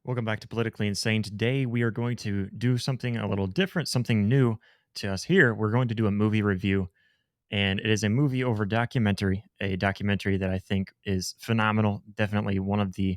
Welcome back to Politically Insane. Today we are going to do something a little different, something new to us here. We're going to do a movie review, and it is a movie over documentary, a documentary that I think is phenomenal. Definitely one of the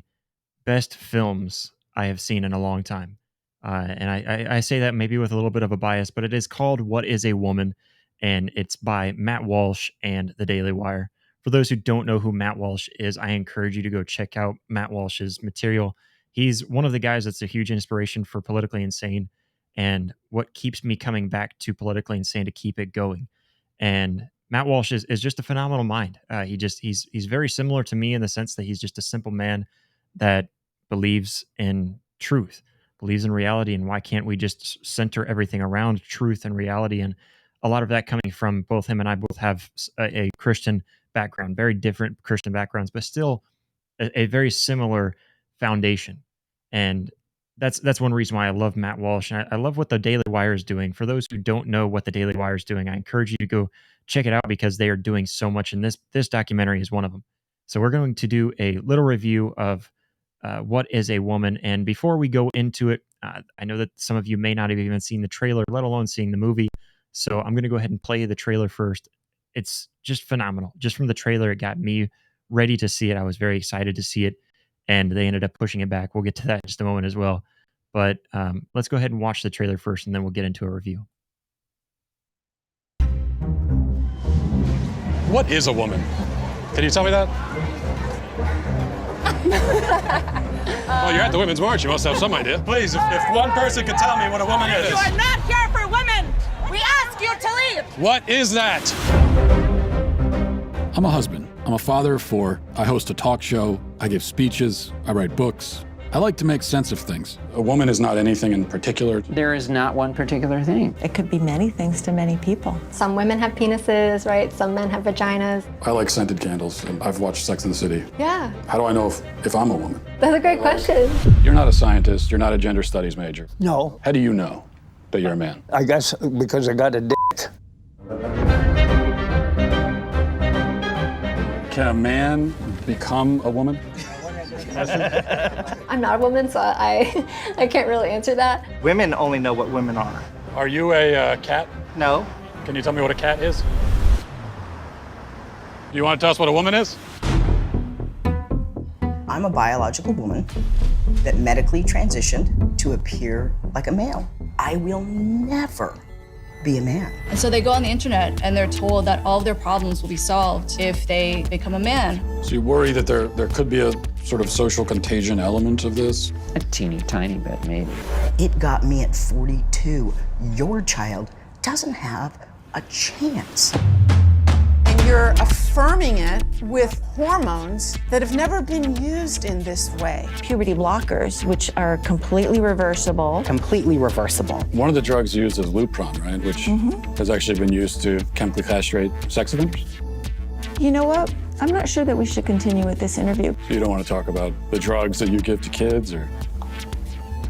best films I have seen in a long time. And I say that maybe with a little bit of a bias, but it is called What is a Woman? And it's by Matt Walsh and The Daily Wire. For those who don't know who Matt Walsh is, I encourage you to go check out Matt Walsh's material. He's one of the guys that's a huge inspiration for Politically Insane and what keeps me coming back to Politically Insane to keep it going. And Matt Walsh is just a phenomenal mind. He's very similar to me in the sense that he's just a simple man that believes in truth, believes in reality, and why can't we just center everything around truth and reality? And a lot of that coming from both him and I both have a Christian background, very different Christian backgrounds, but still a very similar foundation. And that's one reason why I love Matt Walsh. And I love what the Daily Wire is doing. For those who don't know what the Daily Wire is doing, I encourage you to go check it out because they are doing so much. And this documentary is one of them. So we're going to do a little review of What is a Woman. And before we go into it, I know that some of you may not have even seen the trailer, let alone seeing the movie. So I'm going to go ahead and play the trailer first. It's just phenomenal. Just from the trailer, it got me ready to see it. I was very excited to see it, and they ended up pushing it back. We'll get to that in just a moment as well. But let's go ahead and watch the trailer first, and then we'll get into a review. What is a woman? Can you tell me that? Well, you're at the Women's March. You must have some idea. Please, if one person could tell me what a woman is. You are not here for women. We ask you to leave. What is that? I'm a husband. I'm a father of four. I host a talk show. I give speeches. I write books. I like to make sense of things. A woman is not anything in particular. There is not one particular thing. It could be many things to many people. Some women have penises, right? Some men have vaginas. I like scented candles, and I've watched Sex and the City. Yeah, How do I know if I'm a woman? that's a great question. You're not a scientist. You're not a gender studies major. No, How do you know that you're a man? I guess because I got a dick. Can a man become a woman? I'm not a woman, so I can't really answer that. Women only know what women are. Are you a cat? No. Can you tell me what a cat is? You want to tell us what a woman is? I'm a biological woman that medically transitioned to appear like a male. I will never be a man. And so they go on the internet and they're told that all of their problems will be solved if they become a man. So you worry that there could be a sort of social contagion element of this? A teeny tiny bit, maybe. It got me at 42. Your child doesn't have a chance. And you're affirming it with hormones that have never been used in this way. Puberty blockers, which are completely reversible. Completely reversible. One of the drugs used is Lupron, right? Which has actually been used to chemically castrate sex offenders. You know what? I'm not sure that we should continue with this interview. So you don't want to talk about the drugs that you give to kids, or?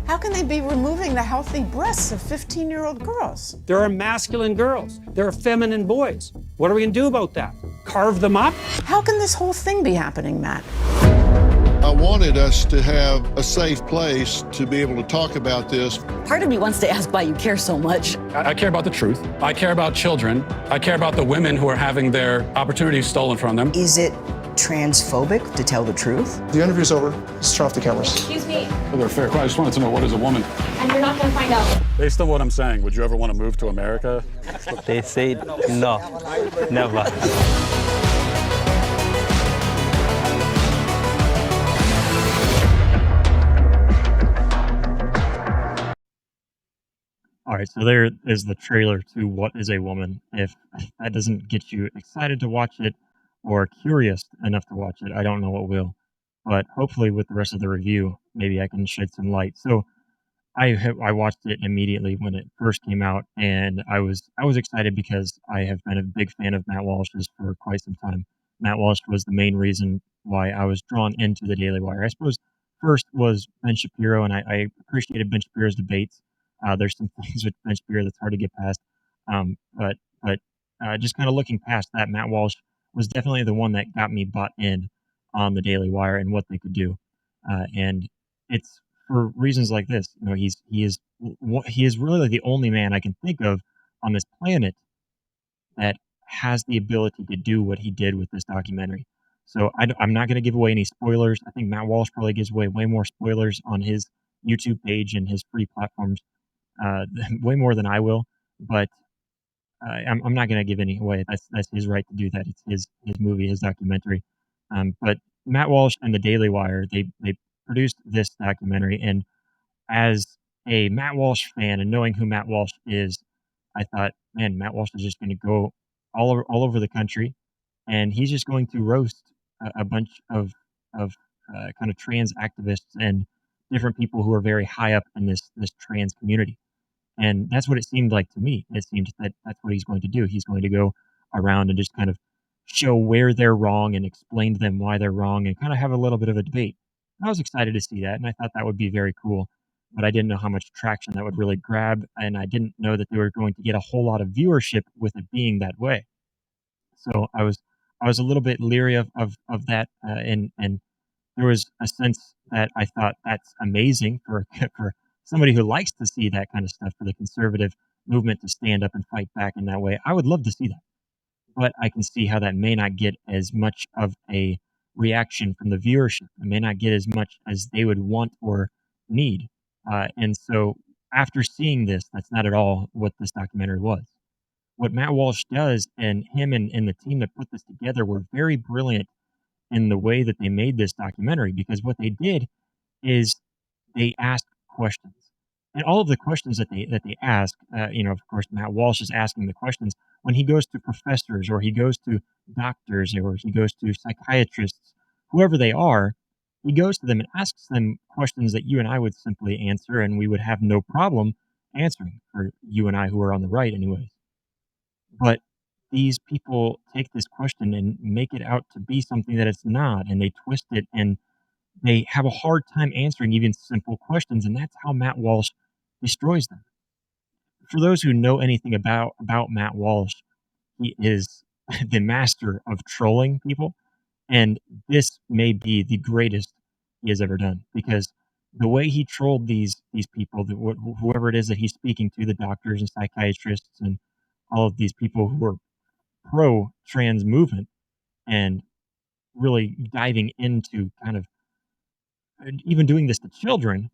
How can they be removing the healthy breasts of 15-year-old girls? There are masculine girls. There are feminine boys. What are we gonna do about that? Carve them up? How can this whole thing be happening, Matt? I wanted us to have a safe place to be able to talk about this. Part of me wants to ask why you care so much. I care about the truth. I care about children. I care about the women who are having their opportunities stolen from them. Is it transphobic to tell the truth? The interview's over. Let's turn off the cameras. Excuse me, They're fair. I just wanted to know, what is a woman? and you're not gonna find out. Based on what I'm saying, would you ever want to move to America? They say no, never. All right, so there is the trailer to What is a Woman. If that doesn't get you excited to watch it or curious enough to watch it, I don't know what will. But hopefully with the rest of the review, maybe I can shed some light. So I watched it immediately when it first came out, and I was excited because I have been a big fan of Matt Walsh's for quite some time. Matt Walsh was the main reason why I was drawn into the Daily Wire. I suppose first was Ben Shapiro, and I appreciated Ben Shapiro's debates. There's some things with Ben Shapiro that's hard to get past, but just kind of looking past that, Matt Walsh was definitely the one that got me bought in on the Daily Wire and what they could do. And it's for reasons like this. You know, he is really like the only man I can think of on this planet that has the ability to do what he did with this documentary. So I'm not going to give away any spoilers. I think Matt Walsh probably gives away way more spoilers on his YouTube page and his free platforms, way more than I will. But I'm not going to give any away. That's his right to do that. It's his movie, his documentary. But Matt Walsh and the Daily Wire, they produced this documentary, and as a Matt Walsh fan and knowing who Matt Walsh is, I thought, man, Matt Walsh is just going to go all over the country, and he's just going to roast a bunch of kind of trans activists and different people who are very high up in this trans community. And that's what it seemed like to me. It seemed that that's what he's going to do. He's going to go around and just kind of show where they're wrong and explain to them why they're wrong and kind of have a little bit of a debate. I was excited to see that, and I thought that would be very cool. But I didn't know how much traction that would really grab, and I didn't know that they were going to get a whole lot of viewership with it being that way. So I was a little bit leery of that, and there was a sense that I thought that's amazing for for somebody who likes to see that kind of stuff, for the conservative movement to stand up and fight back in that way. I would love to see that, but I can see how that may not get as much of a reaction from the viewership. It may not get as much as they would want or need. And so, after seeing this, that's not at all what this documentary was. What Matt Walsh does, and him and the team that put this together, were very brilliant in the way that they made this documentary, because what they did is they asked questions. And all of the questions that they ask, you know, of course, Matt Walsh is asking the questions when he goes to professors or he goes to doctors or he goes to psychiatrists, whoever they are, he goes to them and asks them questions that you and I would simply answer and we would have no problem answering, for you and I who are on the right, anyways. But these people take this question and make it out to be something that it's not, and they twist it, and they have a hard time answering even simple questions, and that's how Matt Walsh destroys them. For those who know anything about Matt Walsh, he is the master of trolling people, and this may be the greatest he has ever done, because the way he trolled these people, whoever it is that he's speaking to, the doctors and psychiatrists and all of these people who are pro trans movement and really diving into kind of even doing this to children,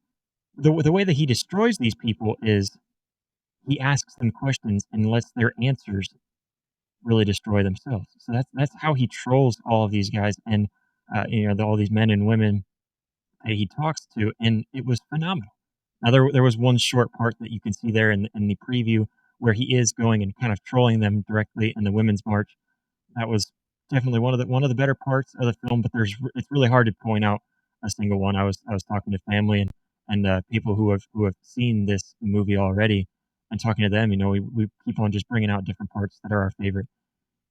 the way that he destroys these people is he asks them questions and lets their answers really destroy themselves. So that's how he trolls all of these guys and you know, all these men and women that he talks to, and it was phenomenal. Now there was one short part that you can see there in the preview where he is going and kind of trolling them directly in the women's march. That was definitely one of the better parts of the film, but it's really hard to point out a single one. I was talking to family and people who have seen this movie already, and talking to them. You know, we keep on just bringing out different parts that are our favorite.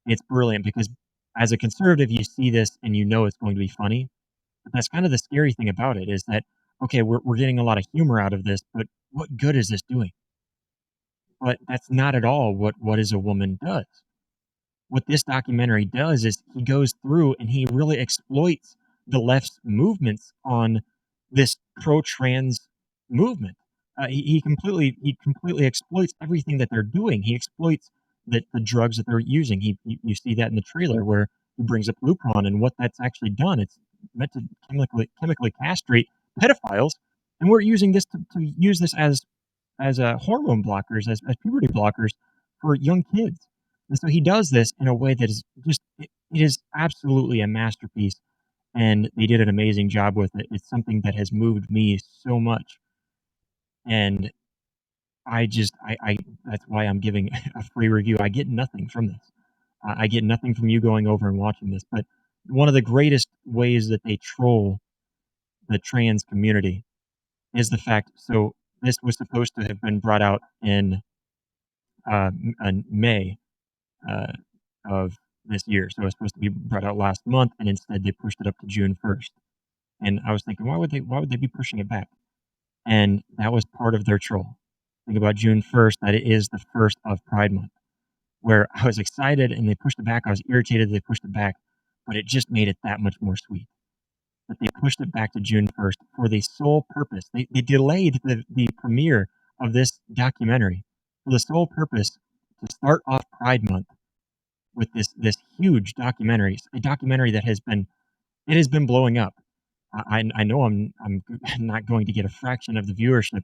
It's brilliant because as a conservative, you see this and you know it's going to be funny. But that's kind of the scary thing about it, is that okay, we're getting a lot of humor out of this, but what good is this doing? But that's not at all what Is a Woman does. What this documentary does is he goes through and he really exploits the left's movements on this pro-trans movement. He completely exploits everything that they're doing. He exploits the drugs that they're using. You see that in the trailer where he brings up Lupron and what that's actually done. It's meant to chemically castrate pedophiles, and we're using this to use this as hormone blockers, as puberty blockers for young kids. And so he does this in a way that is just, it is absolutely a masterpiece. And they did an amazing job with it. It's something that has moved me so much. And I that's why I'm giving a free review. I get nothing from this. I get nothing from you going over and watching this. But one of the greatest ways that they troll the trans community is the fact. So this was supposed to have been brought out in May uh, of this year. So it was supposed to be brought out last month, and instead they pushed it up to June 1st. And I was thinking, why would they be pushing it back? And that was part of their troll. Think about June 1st, that it is the first of Pride Month, where I was excited and they pushed it back. I was irritated they pushed it back, but it just made it that much more sweet. that they pushed it back to June 1st for the sole purpose. They delayed the premiere of this documentary for the sole purpose to start off Pride Month with this huge documentary, a documentary that has been blowing up. I know I'm not going to get a fraction of the viewership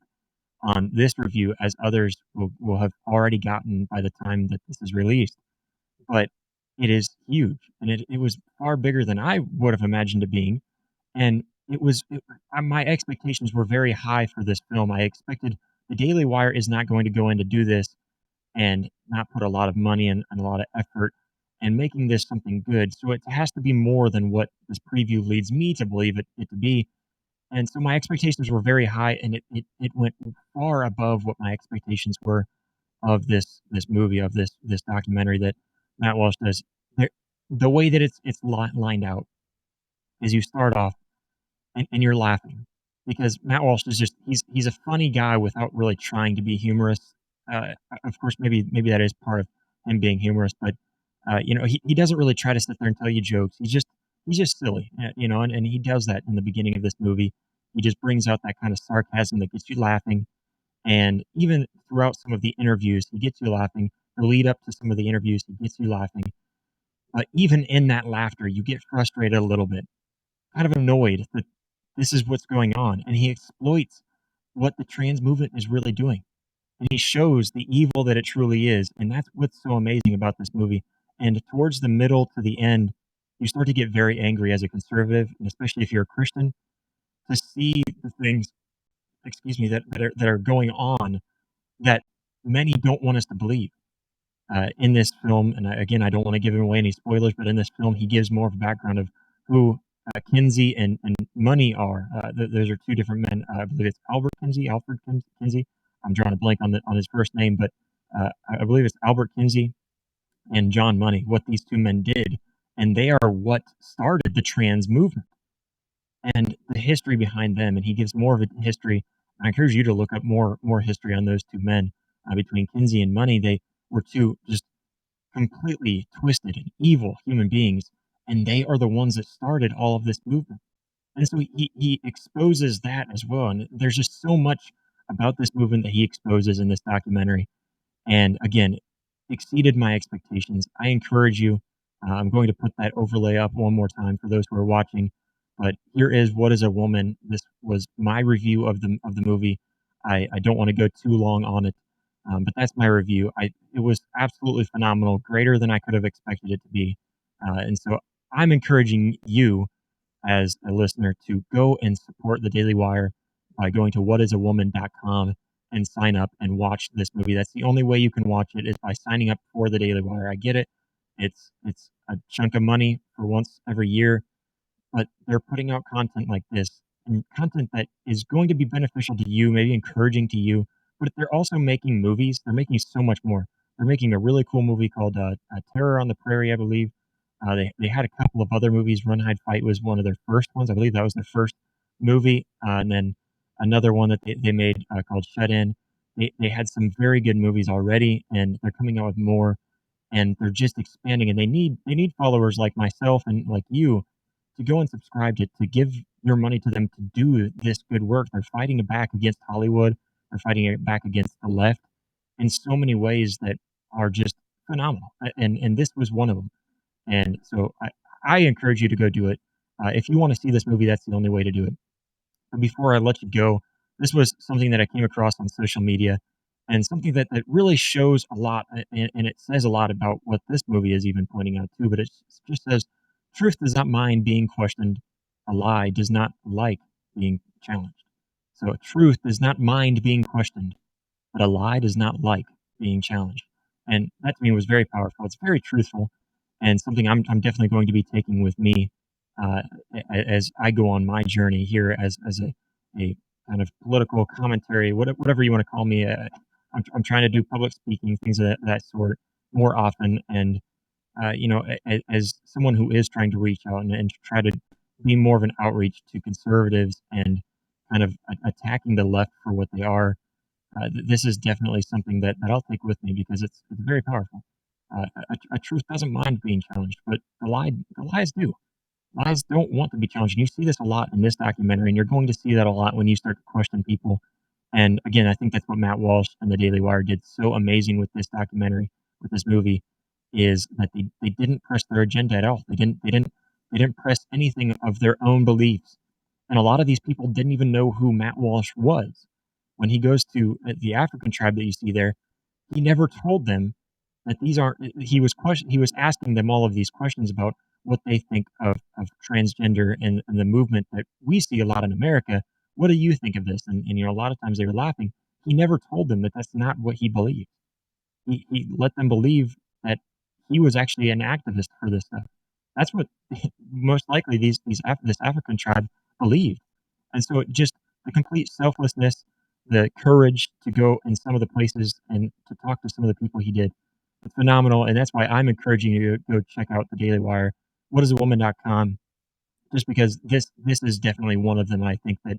on this review as others will have already gotten by the time that this is released, but it is huge, and it was far bigger than I would have imagined it being, and my expectations were very high for this film. I expected the Daily Wire is not going to go in to do this and not put a lot of money and a lot of effort and making this something good. So it has to be more than what this preview leads me to believe it to be. And so my expectations were very high, and it went far above what my expectations were of this movie, of this documentary that Matt Walsh does. The, the way that lined out is you start off and you're laughing because Matt Walsh is just he's a funny guy without really trying to be humorous. Of course, maybe that is part of him being humorous, but he doesn't really try to sit there and tell you jokes. He's just silly, and he does that in the beginning of this movie. He just brings out that kind of sarcasm that gets you laughing, and even throughout some of the interviews, he gets you laughing. The lead up to some of the interviews, he gets you laughing. But even in that laughter, you get frustrated a little bit, kind of annoyed that this is what's going on, and he exploits what the trans movement is really doing, and he shows the evil that it truly is, and that's what's so amazing about this movie. And towards the middle to the end, you start to get very angry as a conservative, and especially if you're a Christian, to see the things, excuse me, that are going on that many don't want us to believe. In this film, and again, I don't want to give away any spoilers, but in this film, he gives more of a background of who Kinsey and Money are. Those are two different men. I believe it's Alfred Kinsey. I'm drawing a blank on his first name, but I believe it's Albert Kinsey and John Money. What these two men did, and they are what started the trans movement and the history behind them. And he gives more of a history. I encourage you to look up more history on those two men. Between Kinsey and Money, they were two just completely twisted and evil human beings, and they are the ones that started all of this movement. And so he exposes that as well. And there's just so much about this movement that he exposes in this documentary. And again, exceeded my expectations. I encourage you. I'm going to put that overlay up one more time for those who are watching. But here is What Is a Woman. This was my review of the movie. I don't want to go too long on it, but that's my review. It was absolutely phenomenal, greater than I could have expected it to be. And so I'm encouraging you as a listener to go and support the Daily Wire by going to whatisawoman.com and sign up and watch this movie. That's the only way you can watch it is by signing up for the Daily Wire. I get it. It's a chunk of money for once every year, but they're putting out content like this and content that is going to be beneficial to you, maybe encouraging to you, but they're also making movies. They're making so much more. They're making a really cool movie called Terror on the Prairie, I believe. They had a couple of other movies. Run, Hide, Fight was one of their first ones. I believe that was their first movie. And then another one that they made called Shut In. They had some very good movies already, and they're coming out with more, and they're just expanding. And they need followers like myself and like you to go and subscribe to give your money to them to do this good work. They're fighting it back against Hollywood. They're fighting it back against the left in so many ways that are just phenomenal. And this was one of them. And so I encourage you to go do it. If you want to see this movie, that's the only way to do it. But before I let you go, this was something that I came across on social media and something that really shows a lot and it says a lot about what this movie is even pointing out too. But it just says, truth does not mind being questioned. A lie does not like being challenged. So truth does not mind being questioned, but a lie does not like being challenged. And that to me was very powerful. It's very truthful and something I'm definitely going to be taking with me uh, as I go on my journey here as a kind of political commentary, whatever you want to call me. I'm trying to do public speaking, things of that sort more often. And, as someone who is trying to reach out and try to be more of an outreach to conservatives and kind of attacking the left for what they are, this is definitely something that I'll take with me because it's very powerful. A truth doesn't mind being challenged, but the lies do. Lies don't want to be challenged. And you see this a lot in this documentary, and you're going to see that a lot when you start to question people. And again, I think that's what Matt Walsh and the Daily Wire did so amazing with this documentary, with this movie, is that they didn't press their agenda at all. They didn't press anything of their own beliefs. And a lot of these people didn't even know who Matt Walsh was. When he goes to the African tribe that you see there, he never told them that these aren't. He was asking them all of these questions about what they think of transgender and the movement that we see a lot in America. What do you think of this? And a lot of times they were laughing. He never told them that that's not what he believed. He let them believe that he was actually an activist for this stuff. That's what most likely this African tribe believed. And so it just the complete selflessness, the courage to go in some of the places and to talk to some of the people he did. It's phenomenal, and that's why I'm encouraging you to go check out the Daily Wire, whatisawoman.com, just because this is definitely one of them I think that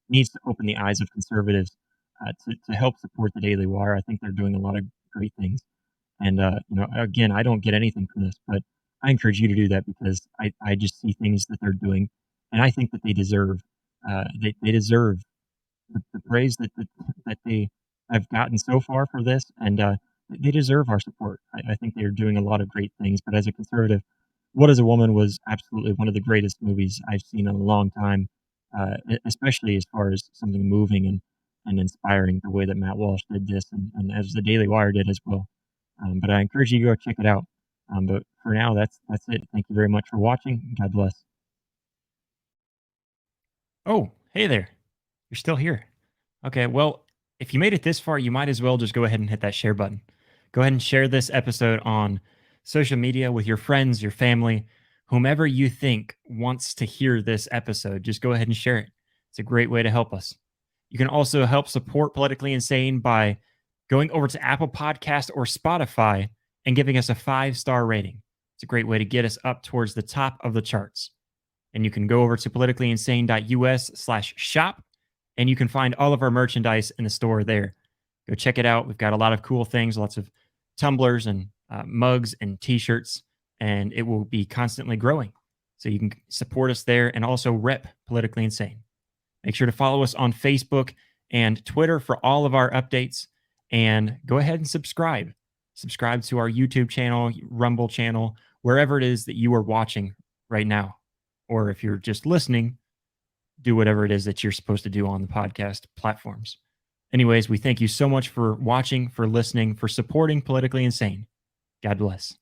needs to open the eyes of conservatives to help support the Daily Wire. I think they're doing a lot of great things. And, again, I don't get anything from this, but I encourage you to do that because I just see things that they're doing, and I think that they deserve the praise that they have gotten so far for this, and they deserve our support. I think they are doing a lot of great things. But as a conservative, What Is a Woman was absolutely one of the greatest movies I've seen in a long time, especially as far as something moving and inspiring the way that Matt Walsh did this, and as the Daily Wire did as well. But I encourage you to go check it out. But for now, that's it. Thank you very much for watching. God bless. Oh, hey there. You're still here. Okay, well, if you made it this far, you might as well just go ahead and hit that share button. Go ahead and share this episode on social media with your friends, your family, whomever you think wants to hear this episode. Just go ahead and share it. It's a great way to help us. You can also help support Politically Insane by going over to Apple Podcast or Spotify and giving us a 5-star rating. It's a great way to get us up towards the top of the charts. And you can go over to politicallyinsane.us/shop and you can find all of our merchandise in the store there. Go check it out. We've got a lot of cool things, lots of tumblers and mugs and t-shirts, and it will be constantly growing. So you can support us there and also rep Politically Insane. Make sure to follow us on Facebook and Twitter for all of our updates, and go ahead and subscribe. Subscribe to our YouTube channel, Rumble channel, wherever it is that you are watching right now. Or if you're just listening, do whatever it is that you're supposed to do on the podcast platforms. Anyways, we thank you so much for watching, for listening, for supporting Politically Insane. God bless.